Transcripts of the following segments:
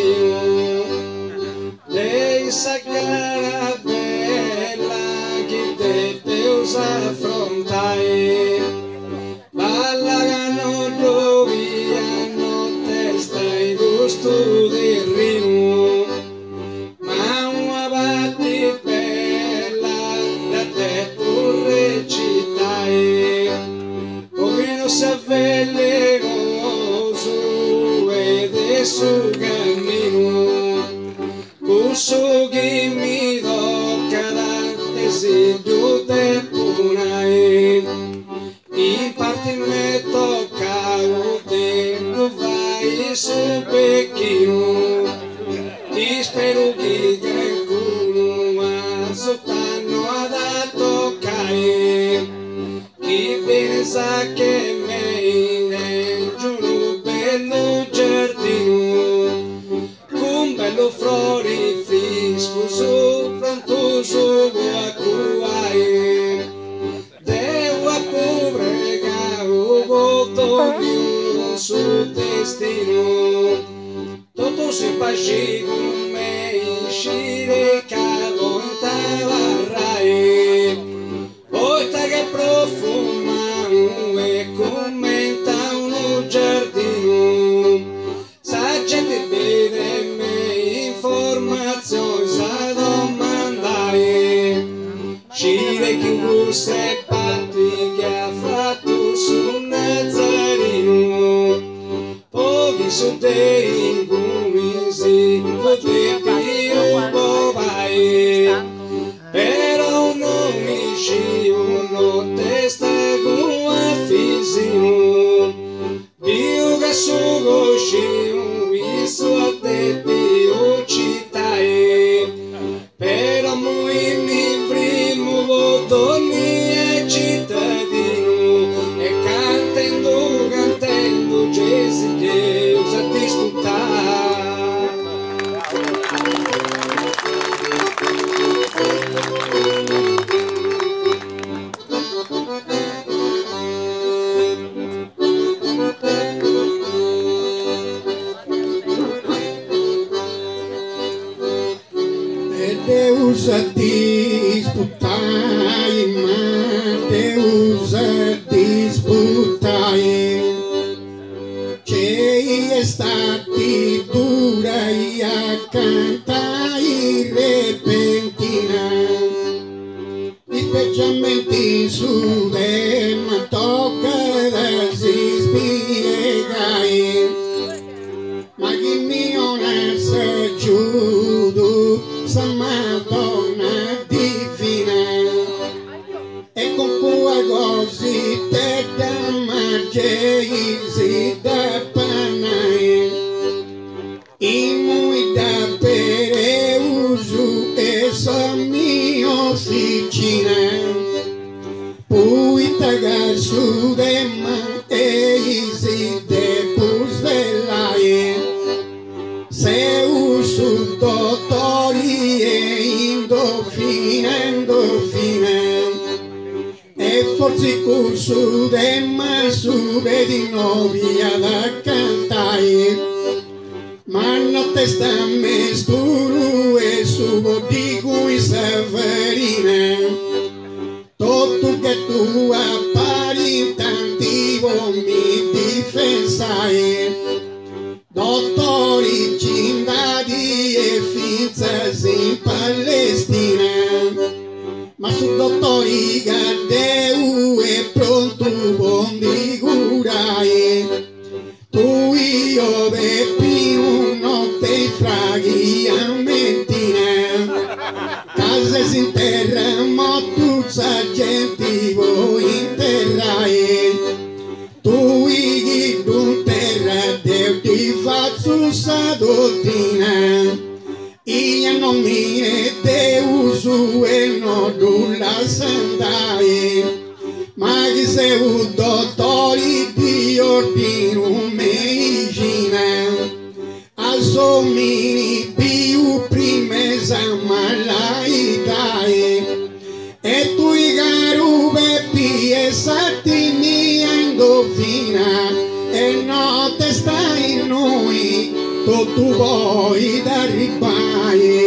destino. Lei sa cara bella che te Deus affrontai. Balla che non rovia, non te stai gusto del rino. Ma una batti bella da te pure citai. Pochino si avvelegoso ed è sul cammino. Cusso che mi tocca da desiderio te punai. In parte me tocca te lo vai su becchino. Ti spero che qualcuno ma soltanto ad toccare. Chi bene sa che me è giù bello giardino. Un bello flori fresco su pronto su a cuai. Devo a pobrega o voto mio su destino. Tutto si pace con me uscire cavo in tavarrai. Poi che profuma e commenta uno giardino. Sa gente bene me informazioni sa domandare. Scire che gusto e patti che ha fatto su Nazarino. Pochi su dei gumisi potevi un po' vai. Però non mi scivono testa come fisino. Dio che su coscino visto a te Dio citai. Però moi mi primo voto mio cittadino. E cantando Gesù Deus a disputare. Deus a disputai, ma Deus a disputai. C'è stati dura e a cantai repentina, specialmente su de ma tocca da si spiegai. Ma chi mi onessa giudo sa Madonna divina, e con cui così te da magesi da panai, in cui da per uso e sa mia officina, poi taga su de ma e si de pus velai. Se uso dottori e indofina, e forse curso de ma sube di novia da cantai. Ma notte sta mesturu e subo di cui Severina. Tutto che tu appari tanti mi difensai. Dottori, cindadi e finzas in Palestina. Ma su dottori Gaddeu è pronto buon di curai. Tu io beppi un notte fraghi a mentina. Case si interra, ma tu sa gente voi interrai. Tu i d'un terra Deu ti faccio sa dottina. Io non mi ne Deusu e non nulla sandai. Ma chi sei un dottore di ordine medicina. Assomini più primesa malaitai. E tu i caro beppi e satti mia indovina. E notte stai in noi tutto tu vuoi d'arribare.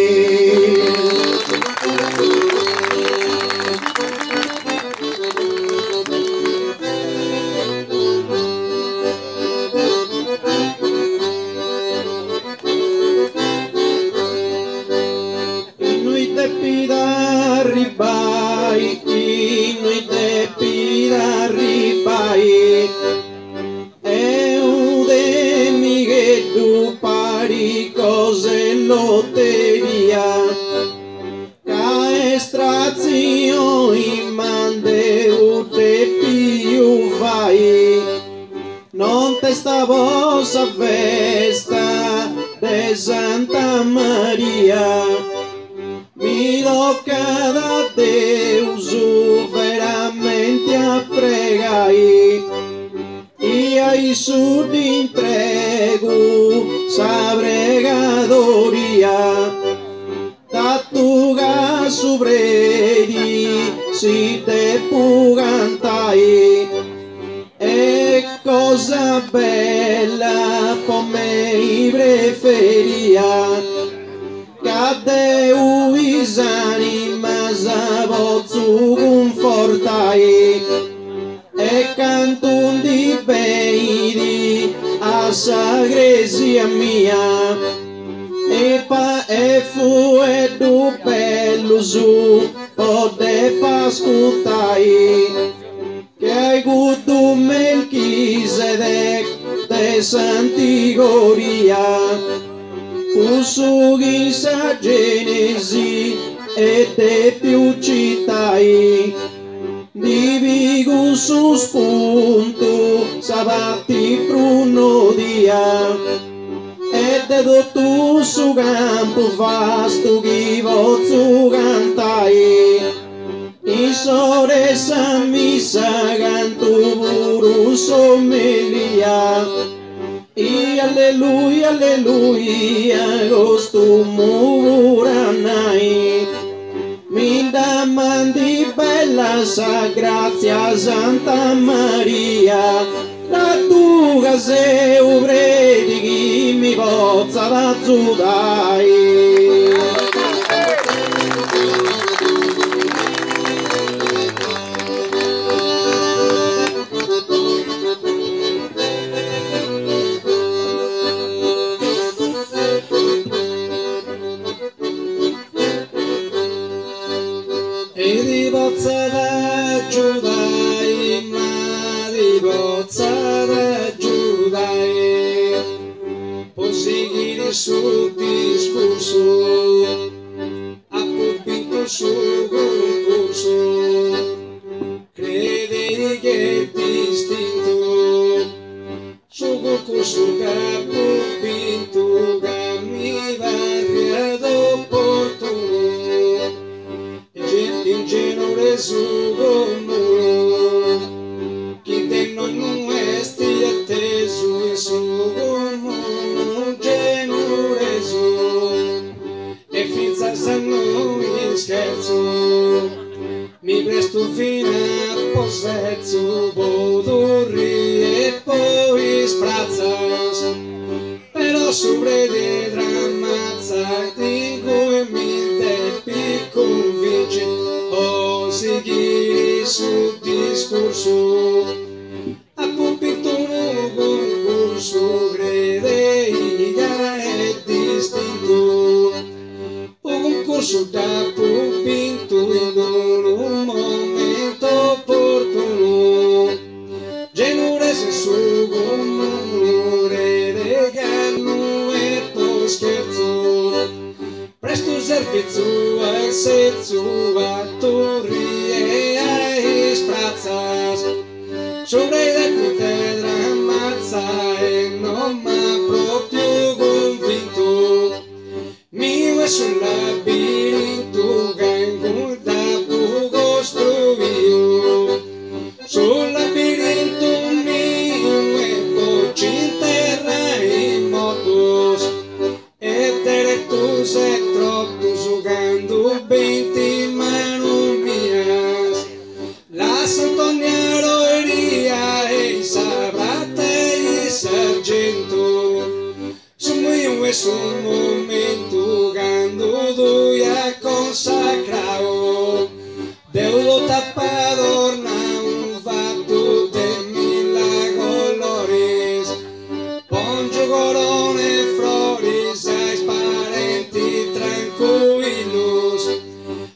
Cose lotteria ca estrazio in mande ute più fai non te stavo a festa de Santa Maria mi tocca da Deus veramente a pregai e ai sud intregu sa pregadoria da tu subredi si te pugantai e cosa bella come i preferia cade uisani ma savozzu confortai e cantun di beidi a sagresia mia e fu du bello su pode pascutai che hai gutu Melchisedec de Santigoria usughi sa Genesi e te più citai divigu su spunto sabati pruno dia e dedo tu su campo vasto chi vozzu cantai i sore sa missa cantu puru somelia i alleluia alleluia costumo uranai mi damandi bella sa grazia Santa Maria la tua se ubredi mi pozza da zudai e di pozza da Giudai, ma di pozza da Giudai, poi seguire sul discorso, ha vinto sul concorso, credi che è distinto, sul concorso che ha vinto, che mi va opportuno. Ingenuo su come chi te non esti atteso in su come ingenuo e finza sanno in scherzo mi presto fino a possesso podurri e poi sprazzas però sopra di drammazzati come mi tempi convince seguire sul discorso a pumpito un concorso crede è distinto un concorso da pumpito in un momento opportuno genurese su comune regalo e to scherzo presto servizio al senso a torri e a sprazzas sopra da poter ammazzare non m'ha proprio convinto mi va sul labirinto che incontrato costruito sul labirinto mio e poi ci interra in motos e te sei troppo giocando 20 mano mia la santoniaroria e sabrata e sargento su mio e su momento quando tu ia consacrao, Deus tapa adornar un fatto de mille colores, poncho corone flores ai parenti tranquilos,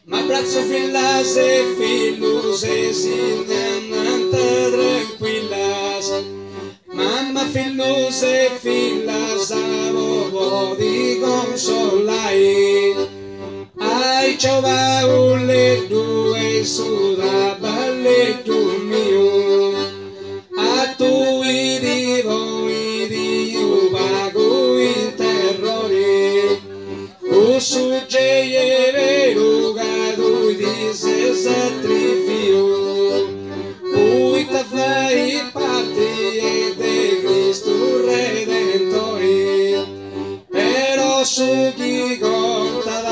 ma abbraccio filas e filos e sinananta tranquillas, mamma filos e filas a bobo di consolai, ai ciao le due su da balletto mio, a tu di voi di ubago in terrore, o suggeie vero gado di se sacrificio, poi ta fai parte de Cristo Redentore, però su chi conta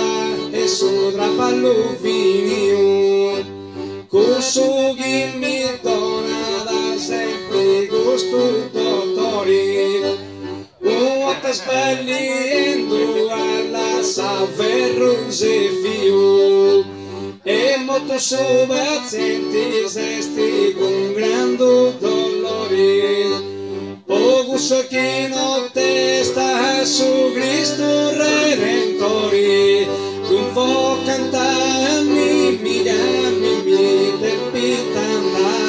e su trapallo finio, su chi mi dona da sempre questo dottore, sta sbagliando alla saverro se fio, e molto su pazienti se sti con grande dolore, o gusto che notte sta su Cristo Redentore, non vo cantarmi mi del pitanda.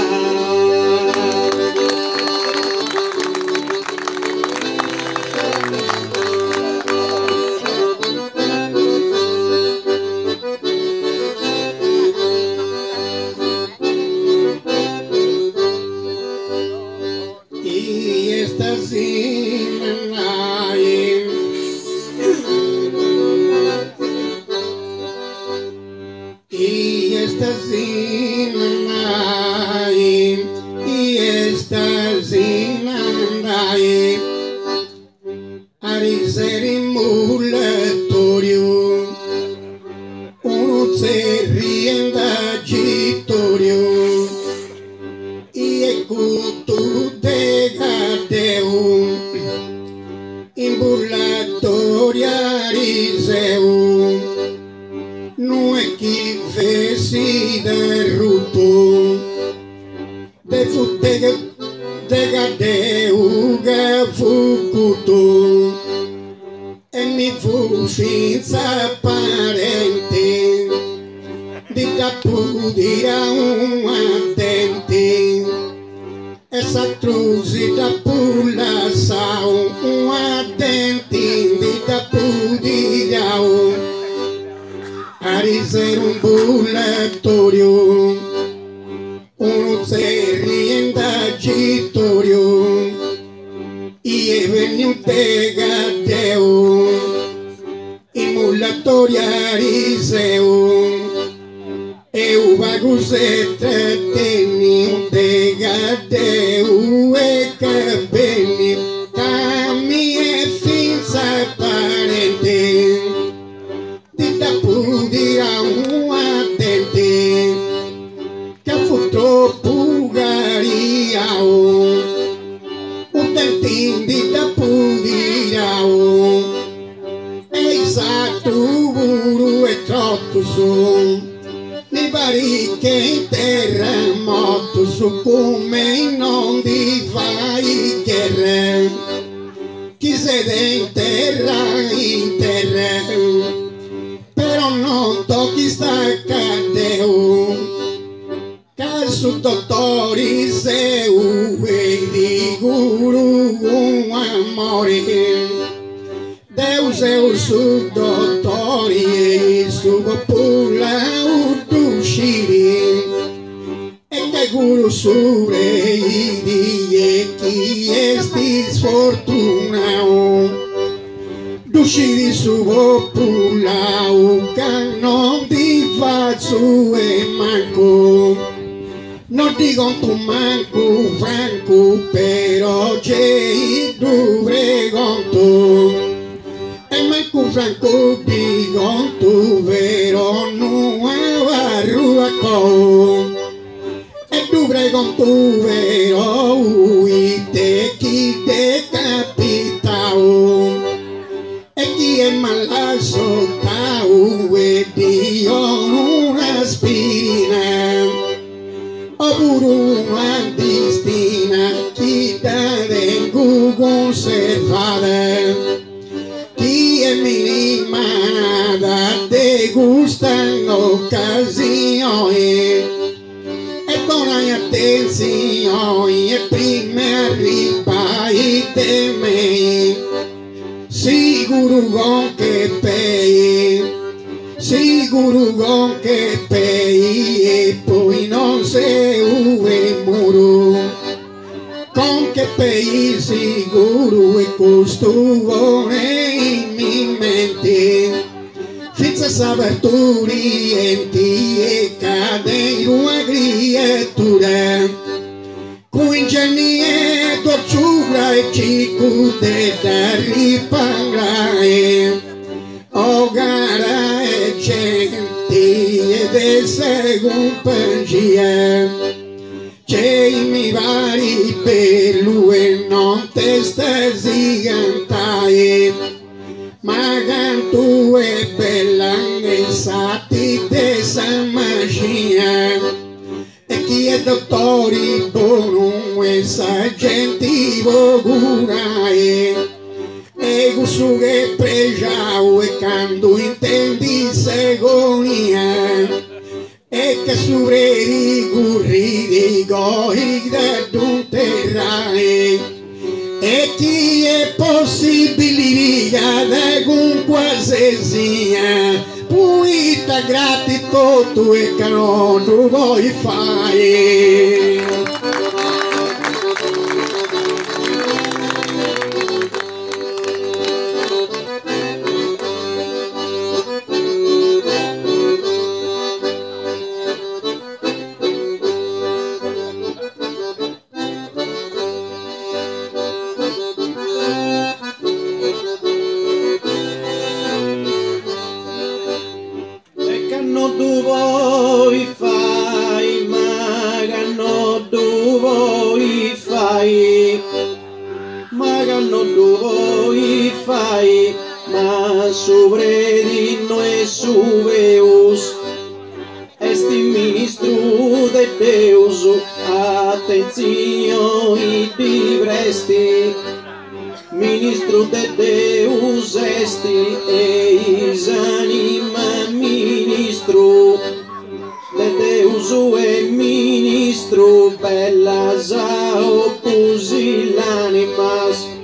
Non dico tu manco franco, però c'è due conto. E manco franco dico tu vero non va a e due conto vero te chi te capita e chi è malato. la soppa e Dio una spina oppure una distina chi da vengo conservata chi è minimata te gustano occasioni e buona attenzione e prima arriva i temi sicuro che pei e poi non sei un muro con che pei sicuro e costone in mi mente senza saper tu rienti e cade in una creatura con ingenni e tortura e cicude da ripangare o gara e genti ed essere compagnia c'è i miei vari per lui non te stesi cantai ma canto è bella e sati te sa magia e chi è dottori buono e sa gentivo curai e gusto che pregiao e quando intendi segonia e che sureri curridi goi da dunterai e chi è possibilità con quasi sia poi ta grati tutto e che non lo vuoi fare ma subredino e subeus esti ministru de Deus attenzione divresti ministru de Deus esti eis anima ministru de Deus e ministru bellas oppusi l'animas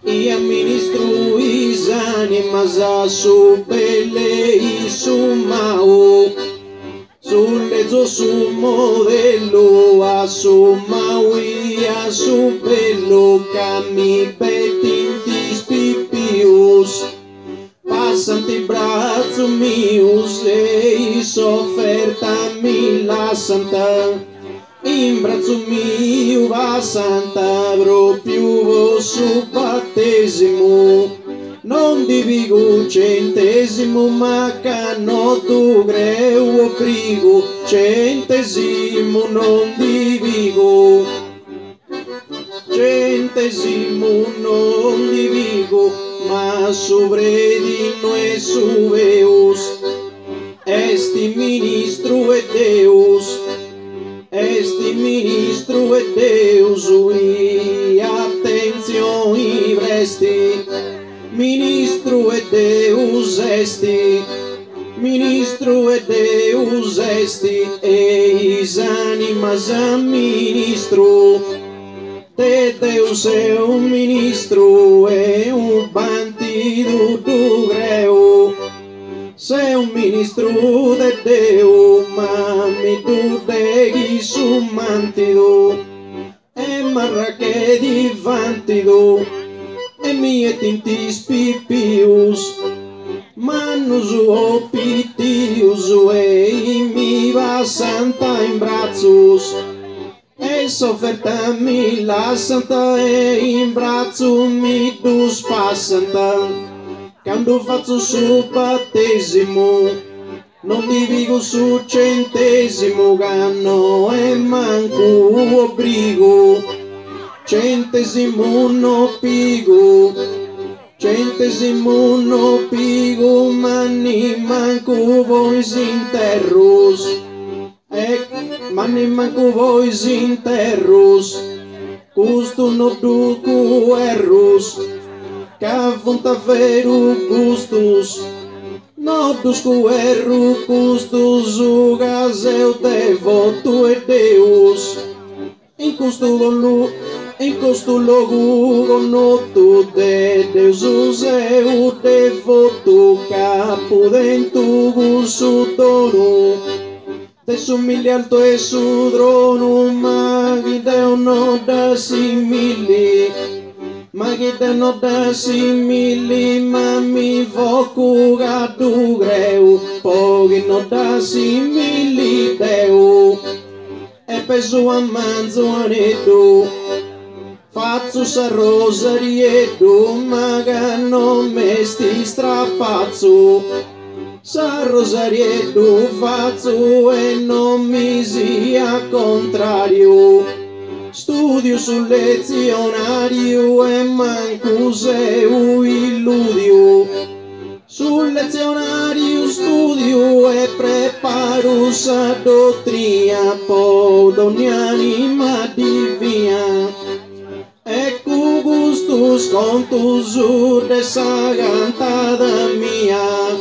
e ministru is animas a su belle e su mau sull'ezzo su modello a su mau e a su bello cami betinti spipius passanti braccio mius e sofferta mi la santa in braccio mio va santa proprio su battesimo non divigo centesimo ma canno tu greu prigo centesimo non divigo centesimo non divigo ma subredino e subeus esti ministru e Deus esti ministru e Deus ui attenzione vresti ministru e Deus esti ministru e Deus esti eis animas a ministru te Deus è un ministru e un bandido do greu sei un ministru de Deus ma mi tu deghi su mantido e marra che di vantido e mi et intis pipius manus opitius e mi va santa in brazzos e sofferta mi la santa e in braccio mi dus passanta quando faccio su battesimo non divigo su centesimo ganno e manco obbligo centesimo no pigo Centesimo no pigo mani manco vois interros. Mani manco vois interros. Custo no duco erros. Cavunta veru custos. No dos erro custos. O gazeu devoto é Deus. Encosto logo no tu de Deus é o devoto capo dentro do su dono desumiliarto é su drono magideu no da simili magideu no da simili mami vocu gadu greu poghi no da simili deu e peso a manzo anedo faccio sa rosariedo magano mesti strapazzo sa rosariedo faccio e non mi sia contrario studio sul lezionario e manco se illudio sul lezionario studio e preparo sa dottrina po' ogni anima divina ecco gustus contus de sa cantada mia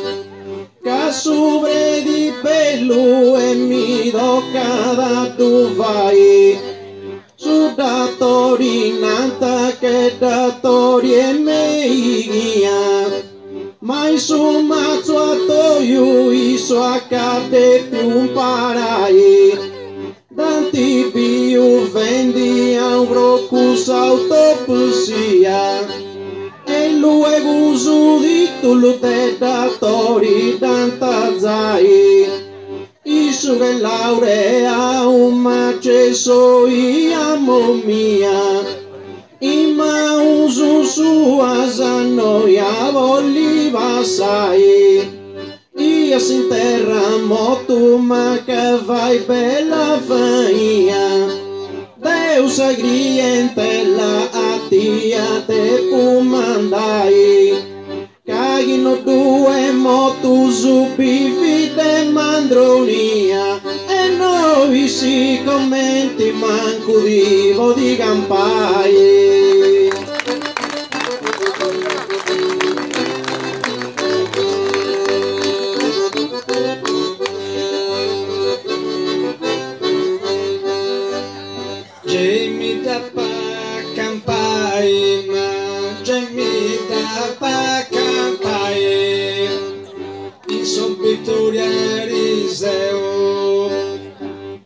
che sobre di bello e mi do cada tu vai su datori nanta che datori e mei guia mai su mazzo a toio iso accade più parai danti più vendi a un brocus autopsia e luego su di tu te datori danta zai iso che laurea un maceso i amo mia ima uso sua zannoia voleva sai io sin terra moto ma che vai bella faia Deus agrientella a tia te pumandai caghino due moto zubifi de mandronia e noi si commenti manco divo di campai gemita pa campai ma gemita pa campai in son pittoria riseo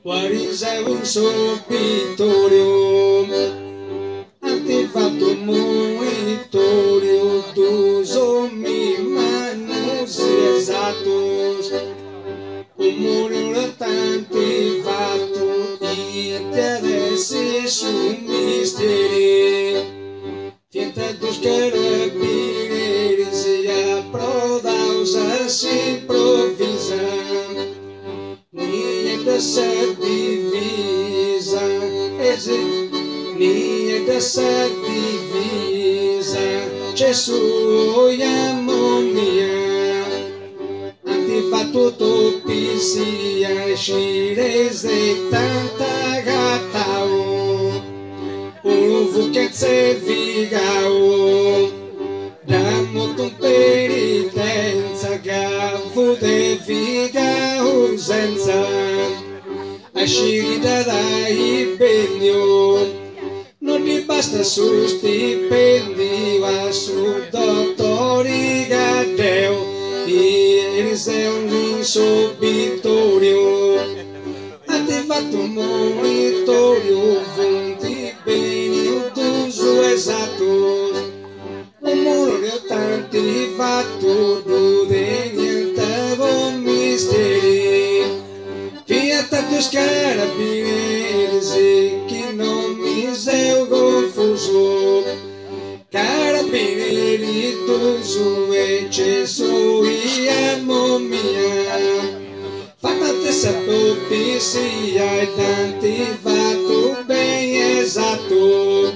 guariseo in son pittorio antifatto monitorio dos homens manos exatos comunio tanti fatto e te su misteri fienta dos carabineiros e a prodausa se improvisa ninha dessa divisa ninha dessa divisa Jesus e a momia antifatto topisia shires de tanta gatao uvo che se vigao da molto penitenza gavo de vigao senza ascida dai benio non gli basta su stipendio a su dottori gadeo ieri sei un insobitorio fatto un monitorio fonti beni d'uso esatto un muro tanti fatto de niente buon misteri fiat dos carabinieri che non mi sei confuso carabinieri d'uso eccesso e amo mia fatta sapopisia e tanti fatto bem esatto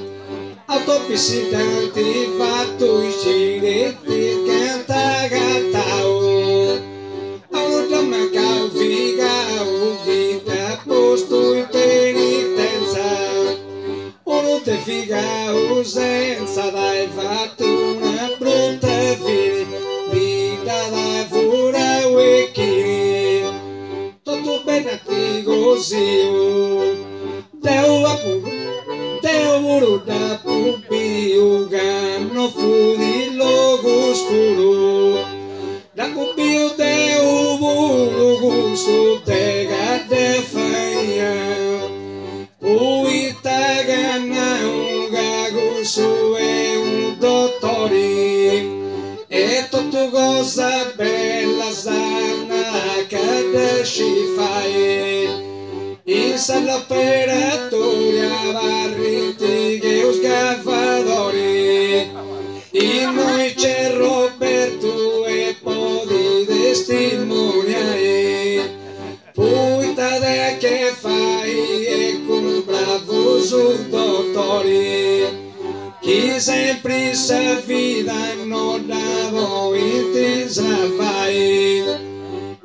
a visitanti fatto i giretti canta gattao a una manca figa vita posto in penitenza uno te figa senza dai fatto una brutta fine vita da fura wiki tutto bene a te così Deu da pupio gano fudi logo scuro da pupio deu logo su tega de faia uita gana un gago su e un dottori e tutto cosa bella sana cada scifai in sala operatoria barriti che os cavadori in noi c'è Roberto e podi testimoniare puita de che fai e con bravo sul dottori chi sempre sa vida non davo in ti fai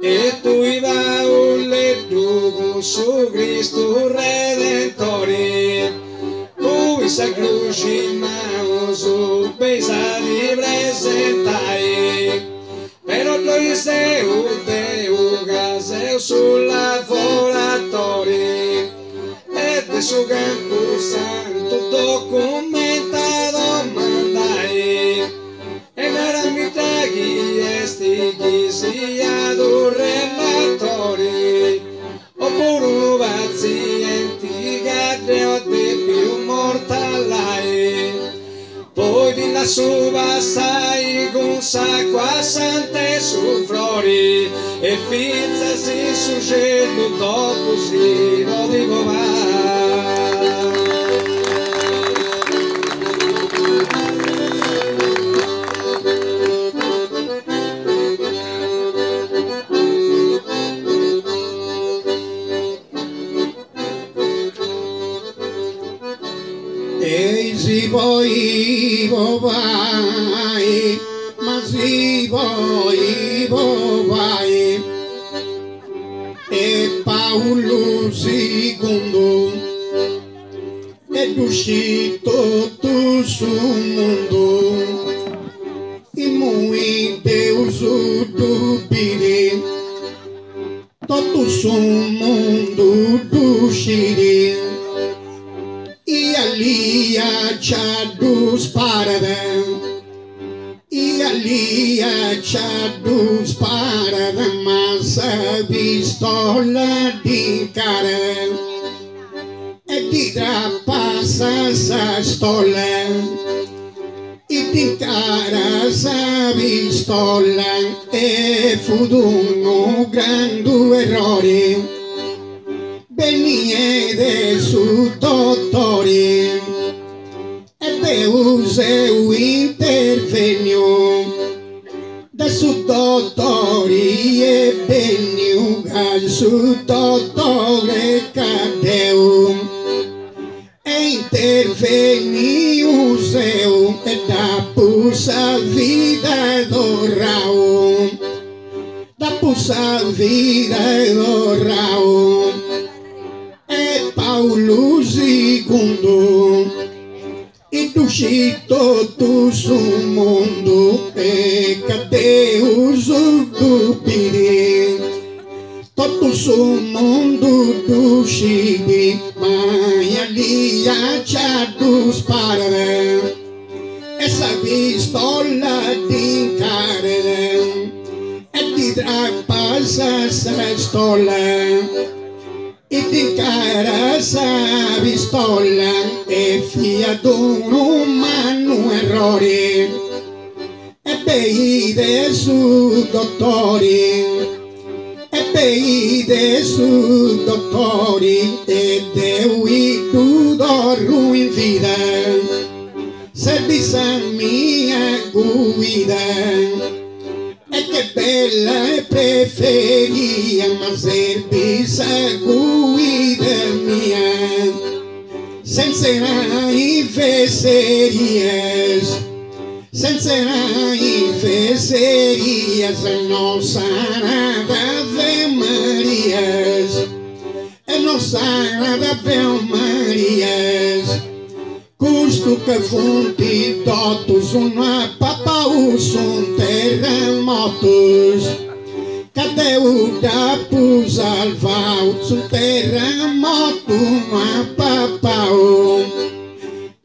e tu iba un letto su Cristo Redentore cui sa cruci ma su pesa di presentai però noi seu Deo gaseu sul lavoratore e de su campo santo documentato mandai e nella mita chi esti chi sia do relatore oppure un paziente che di più mortale poi di la sua sai con sacqua sante su flori e fizza si su cielo dopo si lo dico va si voi vai, ma si voi vai, e Paolo II è uscito tu sul mondo, e muy Deus dubiri, todo sul mondo usciri. E ali achados para e ali achados para mas a pistola de cara e de trapassa essa estola e de cara essa pistola e fu un grande errore Venie de su dottori e Deus interveniu da su dottori e veniu al su dottore cadeu e interveniu seu e da pusa vida do rau da pusa vida do rau e Paolo II e uscito tu sul mondo e Deus dubiri todo sul mondo do Chile mas ali achados para essa pistola de carne e de trapassa essa pistola e di cara essa pistola e fiato un umano errore e peide su dottori e peide su dottori e deui tutto in vita servizia mia guida e che bella e preferia ma servizia guida mia senza feserias, senza feserias, não sarà d'Ave Marias, não sarà d'Ave Marias. Custo que funti totus, uma papaus, terremotos. Cadê o da Pusalval? Terremoto, uma papau.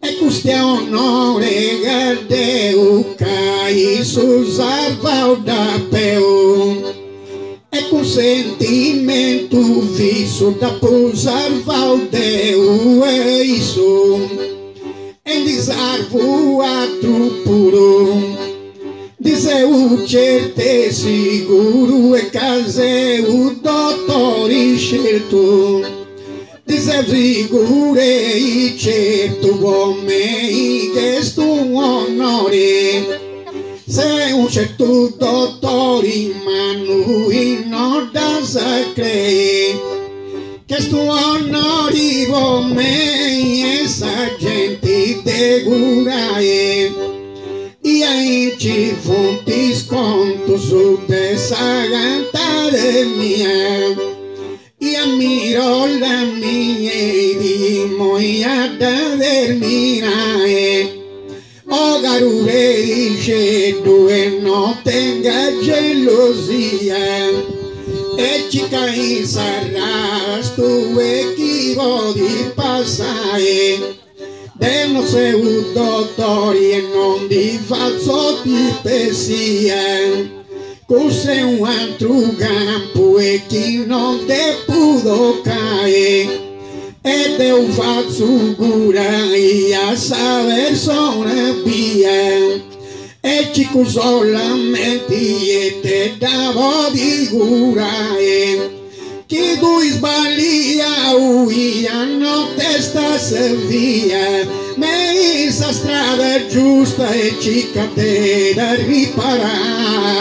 É custe onore, cadê o Caísus Arval da Peu? É com sentimento viço da Pusalval deu, é isso. Em desarvo atro puro, dizeu certe seguro e caseu doutor e certo, dizeu seguro e certo homem que estou onore, se un certo doutor e mano e non das a crer. Que stu onori homem essa gente de gurae e aí te fontes contos o dessa cantare mia e a miro la mia di moiada del mirae o garure dice due no tenga gelosia. E chica in sarras tu equivo di passare dello seu dottori e non di falso di pesia cose un altro campo e chi non te pudo cae ed è un falso cura e a saber sono via. E chico solamente e te davo di curae che tu sbaglia uia non te sta via ma essa strada è giusta e chica te da riparare.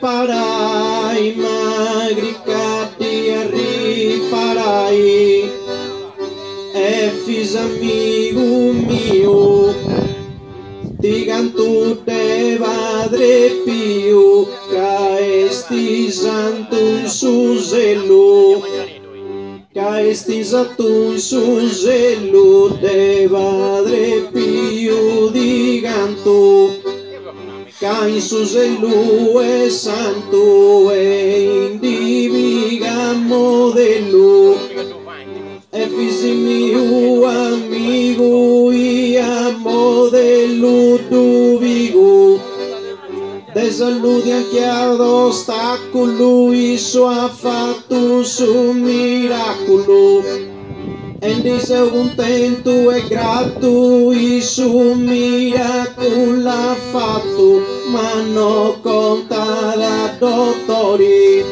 Riparai, magricati a riparai, e fis amigo mio, digan tu te padre pio, caesti santum su zelo, caesti santum su zelo, te padre pio, digan tu. Cain su zelu è santo e indiviga modello e fisi mio amigo e a modello tu vigo de saludi anche ad ostacolo isso ha fatto su miracolo e dice contento e grato su miracolo ha fatto ma non conta da dottori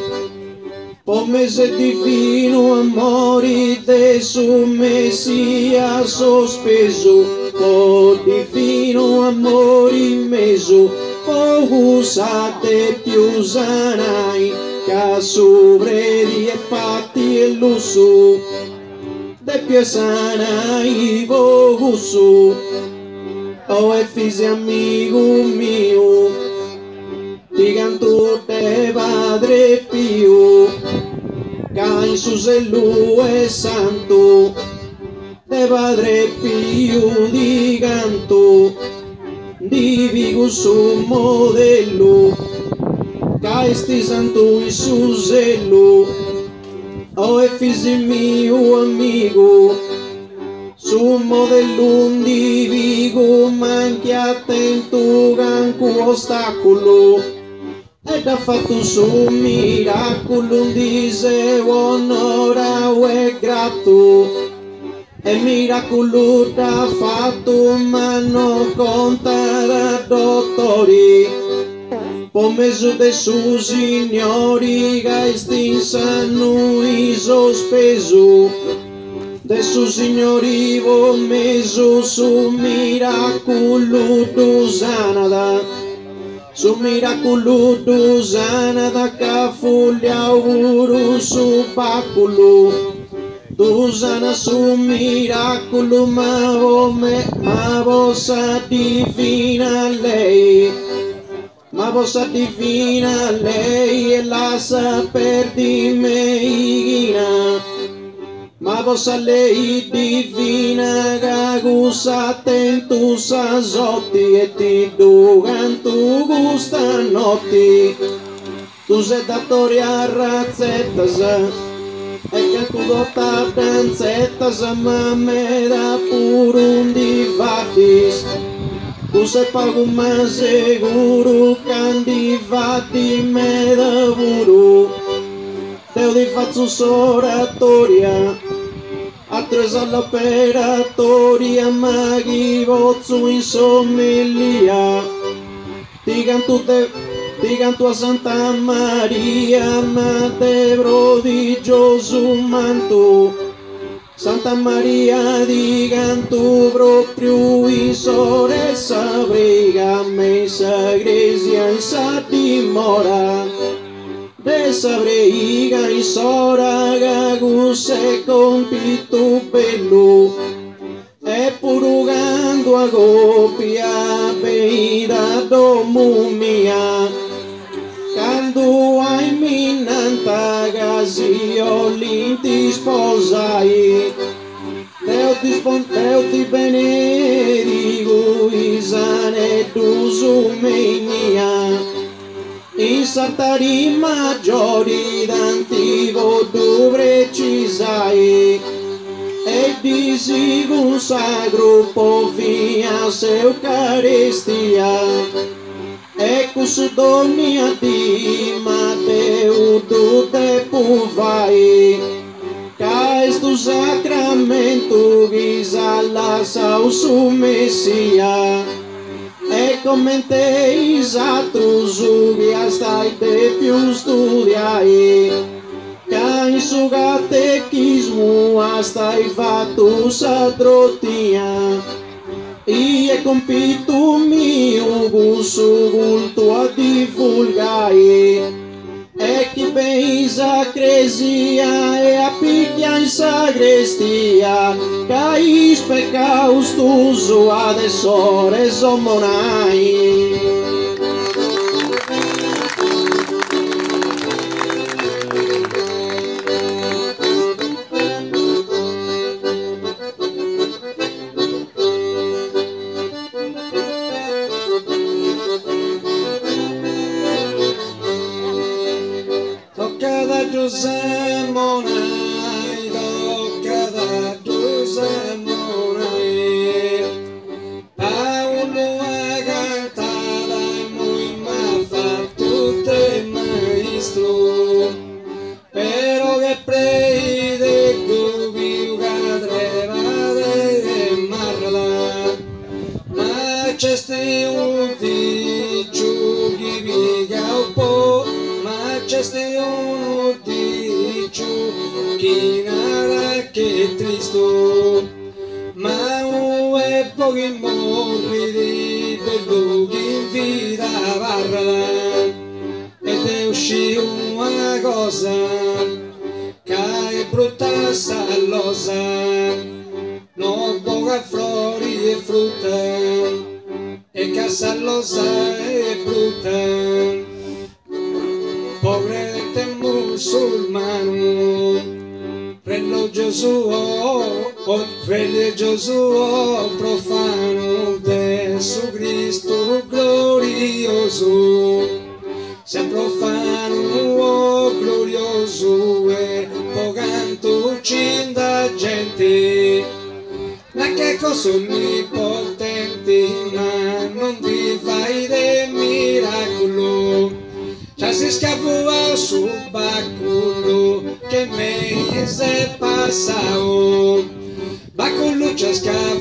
come se divino amore de su messia sospeso o divino amore meso o usate più sanai che sovredi e fatti e lusso de più sanai vogusu o e fisi amigo mio digan tu te padre pio cain su zelu e santo te padre pio digan tu divigo su modello caesti santo e su zelu o e fisi mio amigo su modello divigo manchi attento ganco ostacolo ed ha fatto su miracolo dice onora e grato e miracolo t'ha fatto ma non conta da dottori po mezzo de su signori che stinsanno i sospeso de su signori po mezzo su miracolo do sanada su miracolo do sanada che foglia uru su bacolo do sana su miracolo ma vossa divina lei ma vossa divina lei e la saper di me ma vossa lei divina gagusa tentu sasotti e ti dugan tu gusta notti tu sei dattoria razzettas e che tu dotta danzettas ma me da purun di fatis tu sei pago ma seguro candivati me da buru teo di faccio soratoria attraverso all'operatoria maghi vozzo in sommiglia ti canto a Santa Maria ma te prodigioso manto Santa Maria di canto proprio in soressa brega messa iglesia in sa dimora de sabrega in sora gaguse compito bello e purugando a gopia beida domu mia quando ai minanta gasio linti sposai Teo ti benedico isane tu sumenia in sartari maggiori d'antico tu precisai e disi consagro po via se Eucaristia e custodia di Matteo tu te puvai caes tu sacramento ghisa la sau su Messia e commenteis atrus ugia stai te più studiai ca in su catechismo stai fatto sadrotia e compito mio gusto culto a divulgai e chi beisa cresia e a picchia in sagrestia cais peccaus tuso adesso resomonai Giuseppe Monai, tocca da Giuseppe Monai, Paolo ha cantata e muy m'ha fatto te maestro, però che prede cubi cadreva de marla, ma c'è sti un dicio chi viga un po', ma c'è sti uno chi nada che tristo ma è pochi morri di bello in vita barra ed è uscì una cosa che è brutta salosa non poca flori e frutta e che salosa è brutta poverete musulmano religioso profano de su Cristo glorioso se profano glorioso e poganto cinda gente ma che cosa onnipotenti ma non ti fai de miracolo già si scappa su bacculo che mese passao bacculo già scappa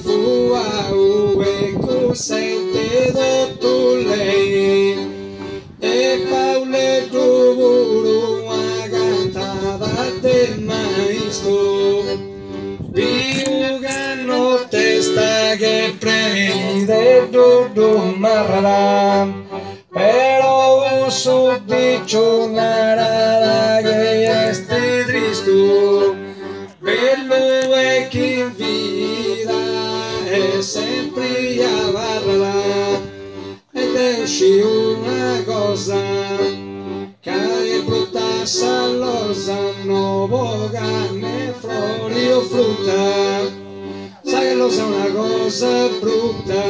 e consente dotto lei e tudo marrará, pero uso dicho narada que este tristo, bello è chi in vita è sempre a barrarà, ed è uscì una cosa che è brutta salosa, no bocane, flori o frutta. Sai che lo sa una cosa brutta,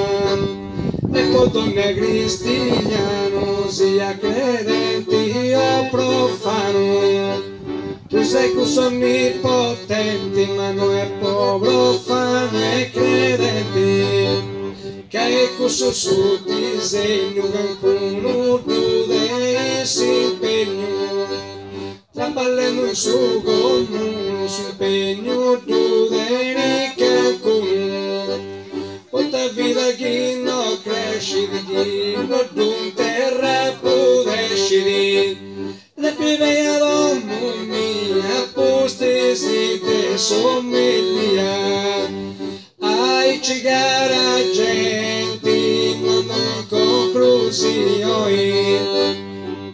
e poi torna cristiano, sia credenti o profano. Tu sei così onnipotente, ma non è profano e credenti, che è così su disegno che qualcuno tu devi si impegno. Traballando in su comune, si impegno tu devi che quanta vita chi non cresce di chi non d'un terra pudesci le pive a domani posti si te somiglia ai cigara gente ma non conclusioni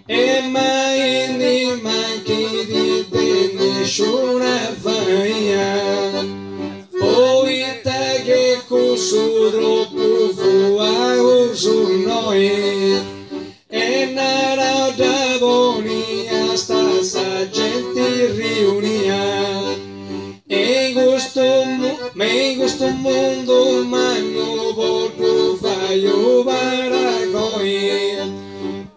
e mai ne manchi di te nessuna faia poi te che cusso troppo fu su noi e nara da boni sta sa gente riunia e in questo mondo ma non posso fare paragoni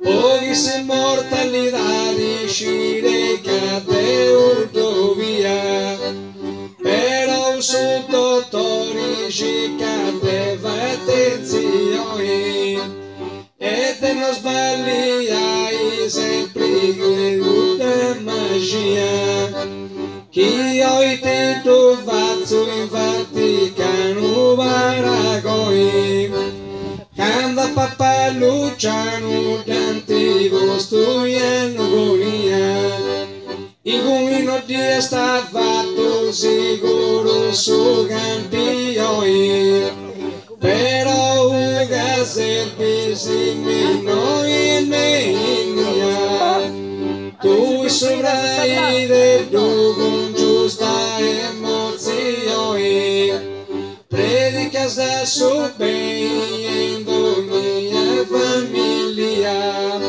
pochi se mortalità riuscire cadere via però su dottori ci cadeva attenzione ed non sbagliai sempre creduta magia chi ho detto faccio in Vaticano paragoni canta papà Luciano tanti vostri agonia in cui non dia sta fatto sicuro su campioni però un servizi meno in menia tu sovrai del tuo con giusta emozione predica da su bene in ogni famiglia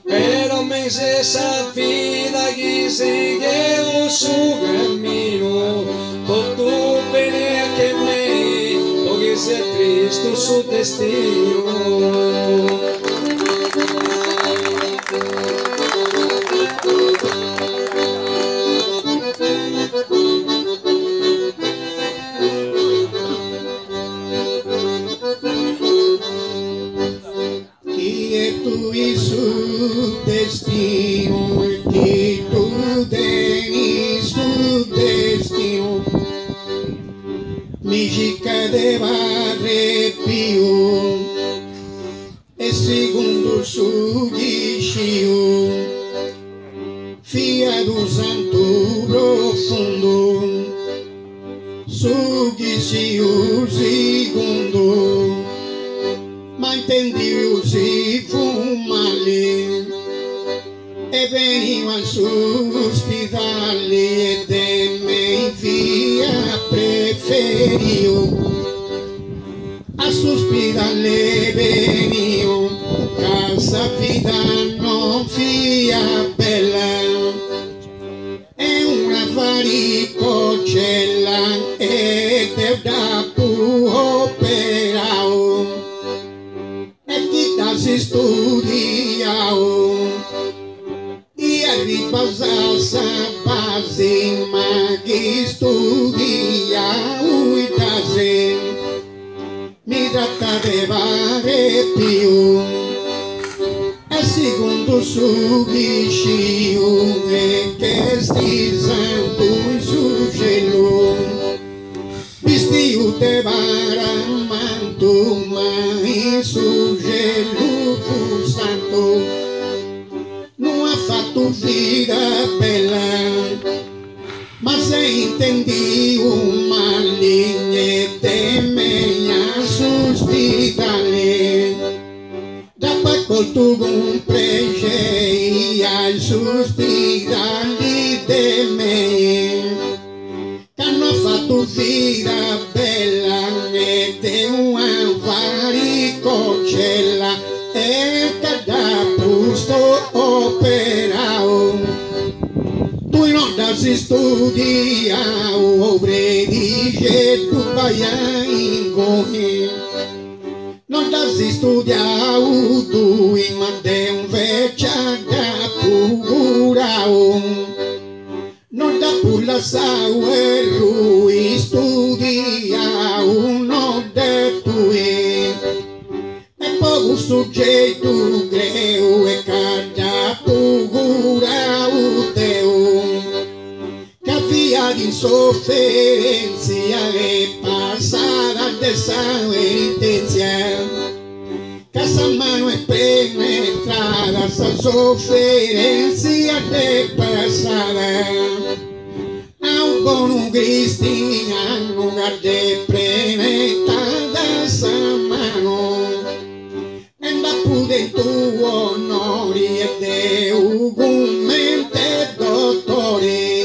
però me se sa vida chi sigue un suo cammino tutto bene che me o che sia Cristo suo destino. Su destino che tu devi su destino mi ci cadeva più e secondo su discio fia do santo profondo su discio secondo ma intendi usi fu male e veniva all'ospedale e de me via preferio all'ospedale venivo casa vita non via bella è una varicocella e te da operao si studiao e arrivasa sa base ma che studiao e tase mi tratta di fare più e secondo su vicino e che sti santo in su cielo vestio te varamanto ma in su cielo fu santo non ha fatto vita bella ma se intendi un maligne te me sospitale col tuo compregei ai sospirali di me, che hanno fatto vita bella e te un varicocella e che da posto operao. Tu non da si studia o predice tu vai in gohi. Non da si studia tu in mande un vecchia da purao. Non da pulla saue rui studia uno de tui. E poco soggetto greu e cada purao teu. Via di sofferenza e passata de sentenza, casa mano è penetrata sa sofferenza e passata a un buon cristiano che penetrata sa mano e da pure tu onori e de ugumente dottore.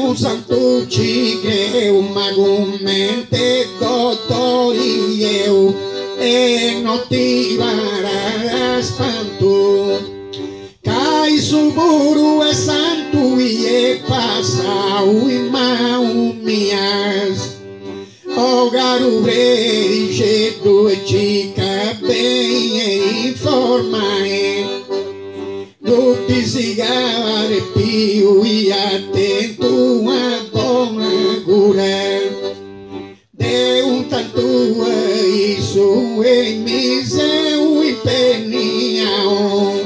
Un santo ci creu, magummente dottori eu, e non ti varrà spanto. Cai su buru e santo e passau in mão mias. O garu dice due cica bem e informae. Tutti si gare più e attento a buona cura de un tanto e su e mise un peniao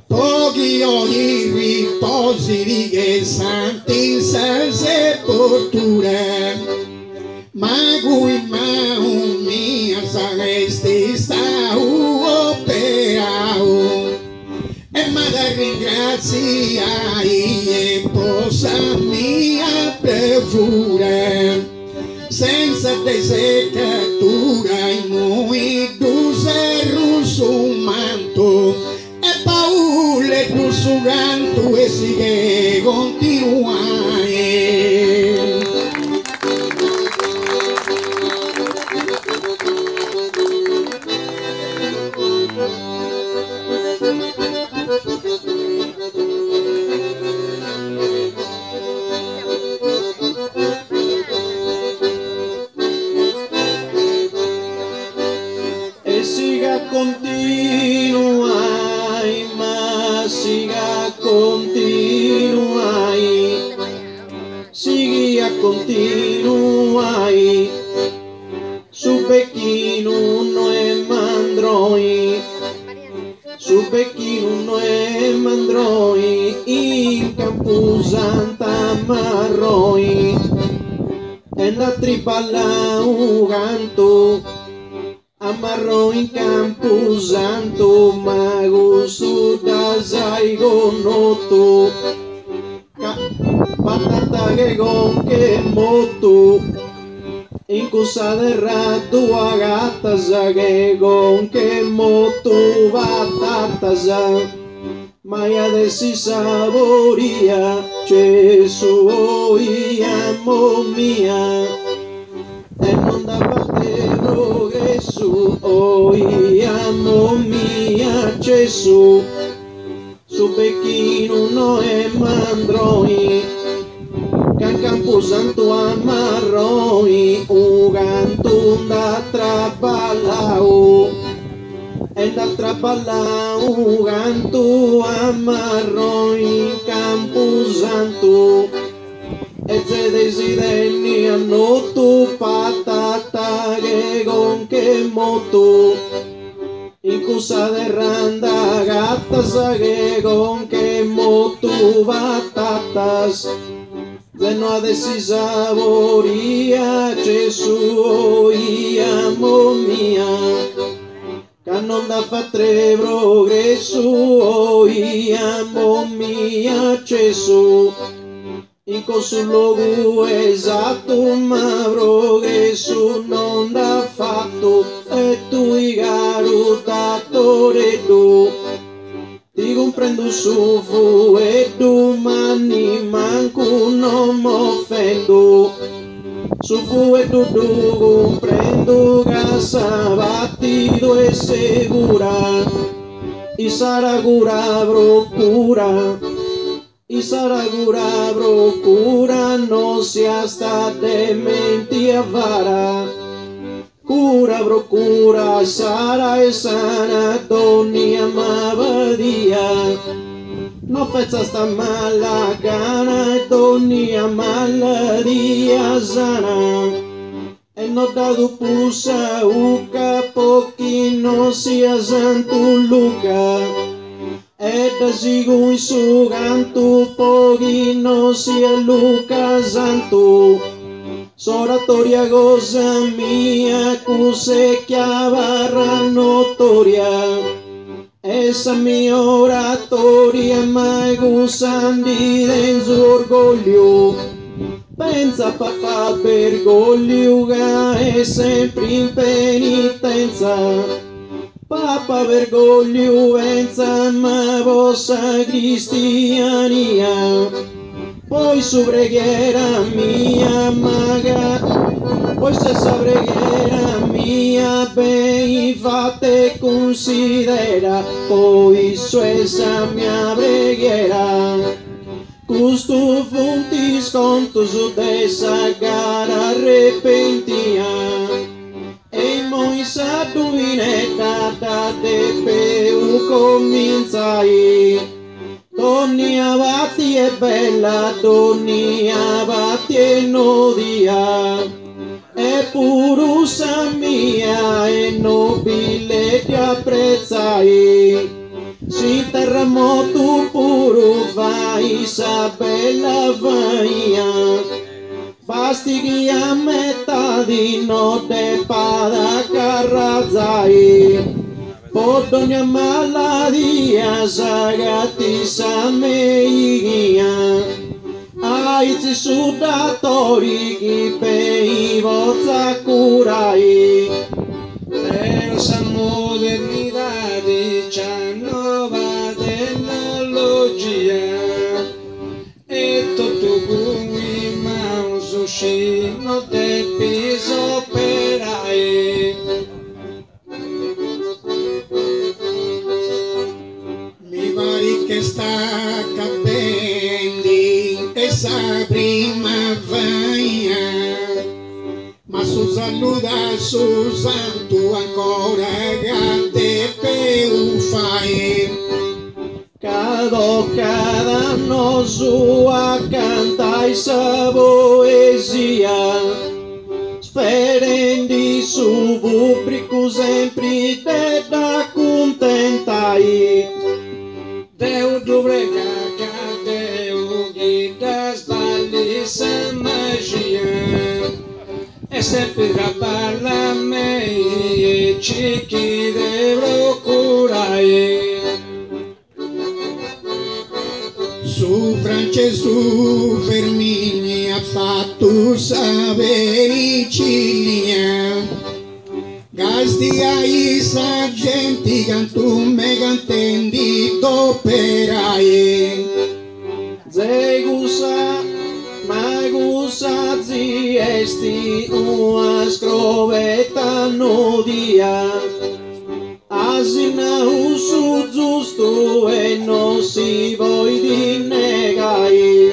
pochi ogni riposi di che santi sa sepoltura ma cui mano mia saresti stau operao. E madre ringrazia e posa mia bravura senza desecatura in noi duseru su manto e paure tu su canto e si che continuare. Continuai, ma siga continuai, siga continuai, su becchino no è mandroi, su becchino no è mandroi, in campo santa marroi, e la tripalla un canto. Amarro in campo santo, mago suda zaigo noto, patata che con che moto, in cosa de rato agata che con che moto batata za, maya de si saboria, Gesù amo mia. E non da parte progresso, oi amo mia Gesù, su becchino no è mandroi, che campo santo amarroi, u canto da traballau, e da traballau canto amarroi, campo santo. E se desideri hanno tu patata che con che moto in cosa de randa gatta che con che moto batatas de no adesi saboria Gesù amo mia che non da fare progresso amo mia Gesù. In questo luogo esatto, ma progresso non da fatto, e tu i garuta prendo sufu e domani manco non m'offendo. Sufu e dudu prendo casa battido e segura. I saragura procura. I saragura procura, non sia sta dementi avara. Cura procura, sara e sana, donni amavadia. Non faccia sta mala gana, donni amaladia sana. E non dato pusa uca, pochi non sia santo Luca. E da sigo in su canto, pochi non sia Luca santo. Soratoria cosa mia, cuse chiavarra notoria. Essa mia oratoria mai gusandi denso orgoglio. Pensa papà vergoglio che è sempre in penitenza. Papa vergoglio pensa ma vostra cristiania. Poi su preghiera mia maga, poi stessa preghiera mia ben fatte considera, poi su essa mia preghiera. Custo fonti sconto su dessa gara repentia. E moi sa duvinetta da te peu cominciai. Donni abatti è bella, donni abatti è nodia. E purusa mia e nobile ti apprezzai. Si terremoto puro vai, sa bella vaia. Basti che a metà di notte pada carrazzai. Podogna maladia sagati sa meia. Aizi sudatori chi pei vozza curai. Per sa modernità c'è nuova tecnologia. E tutto cui ma uscino te piso operai. Mi pare che sta capendo essa primavera, ma su saluta su santo ancora grande per fare. Cada anno sua cantai sa poesia, sperendi su pubblico sempre te da contentai. Deu dobrega Deu guida sbagli sa magia. E sempre raballa me e ci chi devo curare. Su Francesco Fermini ha fatto sapere Ciglia. Gasti ai sargenti cantu me cantendi d'operai. Zegusa, magusa ziesti una scrovetta nodia. Asina usu giusto e non si vuoi dinnegai.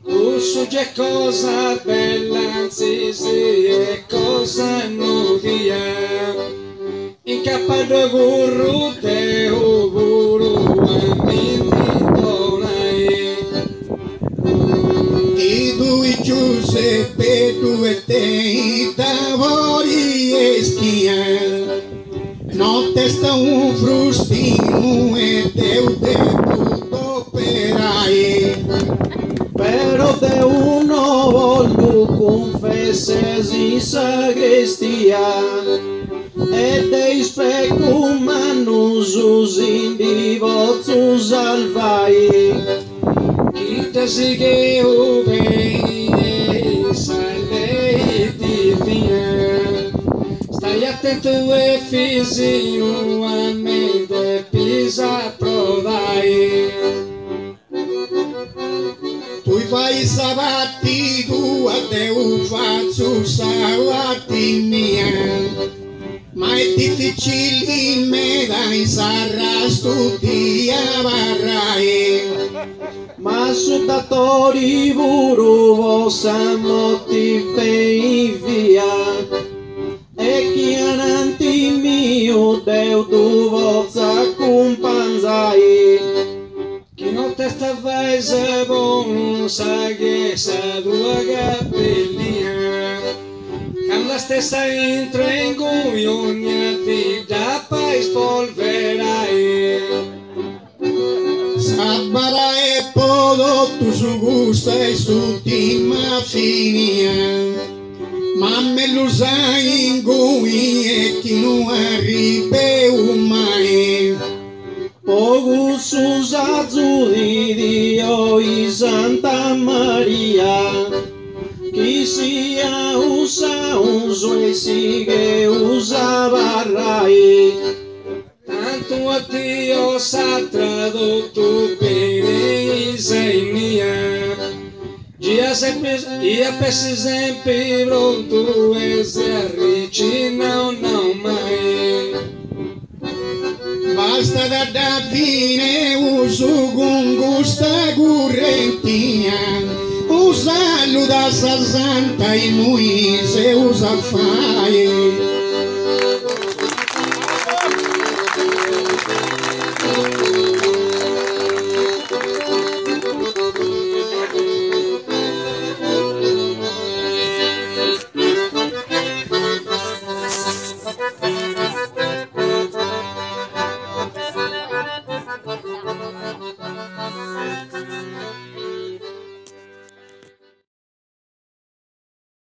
Usu c'è cosa bella, anzi sì, è cosa nudia. In cappato guru te guru amini. I due Giuseppe, due te, tavoli e schia. Notte sta un frustino e teu tutto operai. Però te uno voglio confessesi in sagrestia. E dei specum manus in divozio salvai. Chi te si che ubei sale di via. Stai attento e fisino a me te pisa prodai. fai sabati tua Deu faccio sabati mia. Ma è difficile me dai sarà studia varrai. Ma su datori buru vosa motivei via. E chi ananti mio Deu tu voza companzai. Chi non te stavai se bon sa che sa tua capellia. Con la stessa intrengugna ti già poi spolverai. Sabara e podo tu su gusta e su tima finia. Ma me lo sai in cui e chi non arriva mai. Pogu susa di Dio in Santa Maria. Chi sia usa uso e si che usa varrai. Tanto a Dio sa tradotto bene sei mia. Ia per sempre pronto e se avvicina non mai. Basta da fine uso con gusta correntina. Usa da santa e noi se usa fai.